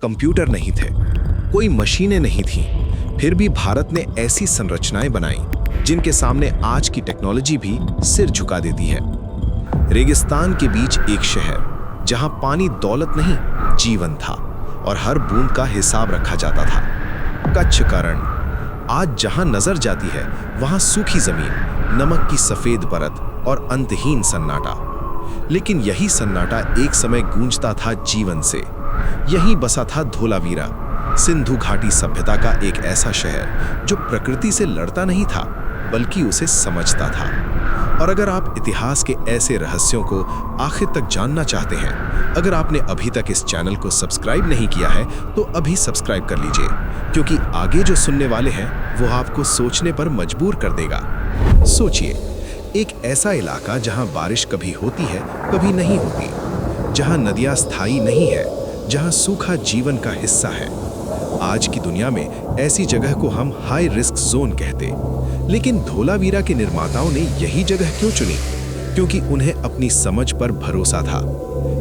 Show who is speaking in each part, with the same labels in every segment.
Speaker 1: Computer नहीं थे, कोई मशीनें नहीं थीं, फिर भी भारत ने ऐसी संरचनाएं बनाई जिनके सामने आज की टेक्नोलॉजी भी सिर झुका देती है। रेगिस्तान के बीच एक शहर जहां पानी दौलत नहीं, जीवन था और हर बूंद का हिसाब रखा जाता था। कच्छ का रण। आज जहां नजर जाती है वहां सूखी जमीन, नमक की सफेद परत और अंतहीन सन्नाटा। लेकिन यही सन्नाटा एक समय गूंजता था जीवन से। यहीं बसा था धोलावीरा, सिंधु घाटी सभ्यता का एक ऐसा शहर जो प्रकृति से लड़ता नहीं था बल्कि उसे समझता था। और अगर आप इतिहास के ऐसे रहस्यों को आखिर तक जानना चाहते हैं, अगर आपने अभी तक इस चैनल को सब्सक्राइब नहीं किया है तो अभी सब्सक्राइब कर लीजिए, क्योंकि आगे जो सुनने वाले हैं वो आपको सोचने पर मजबूर कर देगा। सोचिए, एक ऐसा इलाका जहां बारिश कभी होती है कभी नहीं होती, जहां नदियां स्थायी नहीं है, जहां सूखा जीवन का हिस्सा है। आज की दुनिया में ऐसी जगह को हम हाई रिस्क जोन कहते, लेकिन धोलावीरा के निर्माताओं ने यही जगह क्यों चुनी? क्योंकि उन्हें अपनी समझ पर भरोसा था।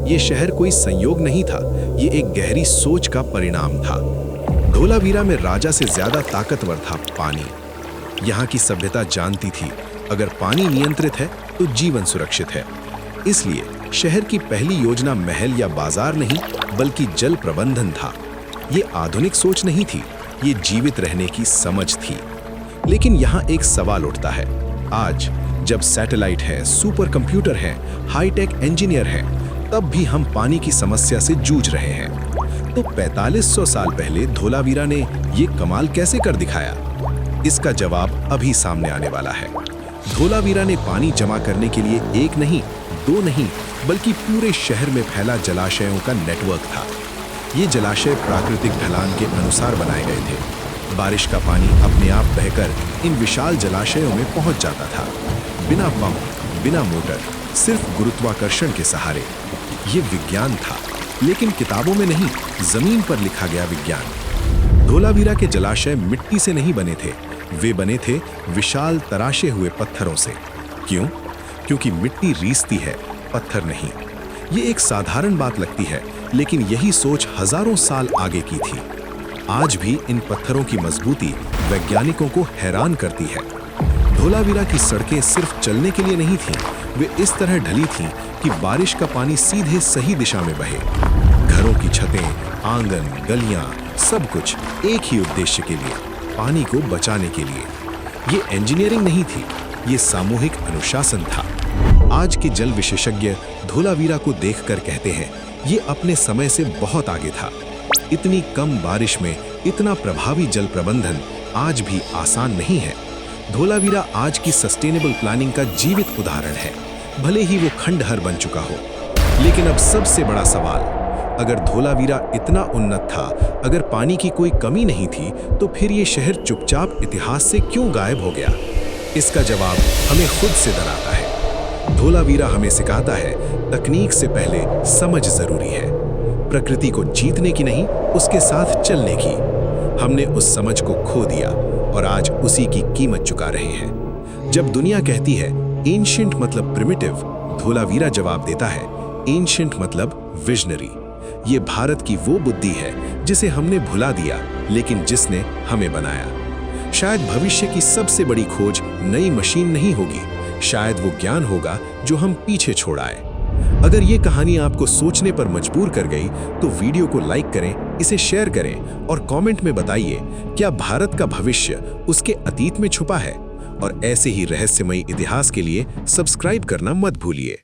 Speaker 1: ये शहर कोई संयोग नहीं था, ये एक गहरी सोच का परिणाम था। धोलावीरा में राजा से ज्यादा ताकतवर था पानी। यहाँ की सभ्यता जानती थी, अगर पानी नियंत्रित है तो जीवन सुरक्षित है। इसलिए शहर की पहली योजना महल या बाजार नहीं बल्कि जल प्रबंधन था। ये आधुनिक सोच नहीं थी, ये जीवित रहने की समझ थी। लेकिन यहाँ एक सवाल उठता है, आज जब सैटेलाइट है, सुपर कंप्यूटर है, हाईटेक इंजीनियर है, तब भी हम पानी की समस्या से जूझ रहे हैं। तो 4500 साल पहले धोलावीरा ने ये कमाल कैसे कर दिखाया? इसका जवाब अभी सामने आने वाला है। धोलावीरा ने पानी जमा करने के लिए एक नहीं, दो नहीं, बल्कि पूरे शहर में फैला जलाशयों का नेटवर्क था। ये जलाशय प्राकृतिक ढलान के अनुसार बनाए गए थे। बारिश का पानी अपने आप बहकर इन विशाल जलाशयों में पहुंच जाता था, बिना पंप, बिना मोटर, सिर्फ गुरुत्वाकर्षण के सहारे। ये विज्ञान था, लेकिन किताबों में नहीं, जमीन पर लिखा गया विज्ञान। धोलावीरा के जलाशय मिट्टी से नहीं बने थे, वे बने थे विशाल तराशे हुए पत्थरों से। क्यों? क्योंकि मिट्टी रीसती है, पत्थर नहीं। ये एक साधारण बात लगती है, लेकिन यही सोच हजारों साल आगे की थी। आज भी इन पत्थरों की मजबूती वैज्ञानिकों को हैरान करती है। धोलावीरा की सड़कें सिर्फ चलने के लिए नहीं थीं, वे इस तरह ढली थीं कि बारिश का पानी सीधे सही दिशा में बहे। घरों की छतें, आंगन, गलियां, सब कुछ एक ही उद्देश्य के लिए, पानी को बचाने के लिए। ये इंजीनियरिंग नहीं थी, ये सामूहिक अनुशासन था। आज के जल विशेषज्ञ धोलावीरा को देखकर कहते हैं, ये अपने समय से बहुत आगे था। इतनी कम बारिश में इतना प्रभावी जल प्रबंधन आज भी आसान नहीं है। धोलावीरा आज की सस्टेनेबल प्लानिंग का जीवित उदाहरण है, भले ही वो खंडहर बन चुका हो। लेकिन अब सबसे बड़ा सवाल, अगर धोलावीरा इतना उन्नत था, अगर पानी की कोई कमी नहीं थी, तो फिर ये शहर चुपचाप इतिहास से क्यों गायब हो गया? इसका जवाब हमें खुद से डराता है। धोलावीरा हमें सिखाता है, तकनीक से पहले समझ जरूरी है। प्रकृति को जीतने की नहीं, उसके साथ चलने की। हमने उस समझ को खो दिया और आज उसी की कीमत चुका रहे हैं। जब दुनिया कहती है एंशिएंट मतलब प्रिमिटिव, धोलावीरा जवाब देता है एंशिएंट मतलब विजनरी। ये भारत की वो बुद्धि है जिसे हमने भुला दिया, लेकिन जिसने हमें बनाया। शायद भविष्य की सबसे बड़ी खोज नई मशीन नहीं होगी, शायद वो ज्ञान होगा जो हम पीछे छोड़ आए। अगर ये कहानी आपको सोचने पर मजबूर कर गई तो वीडियो को लाइक करें, इसे शेयर करें और कमेंट में बताइए, क्या भारत का भविष्य उसके अतीत में छुपा है? और ऐसे ही रहस्यमयी इतिहास के लिए सब्सक्राइब करना मत भूलिए।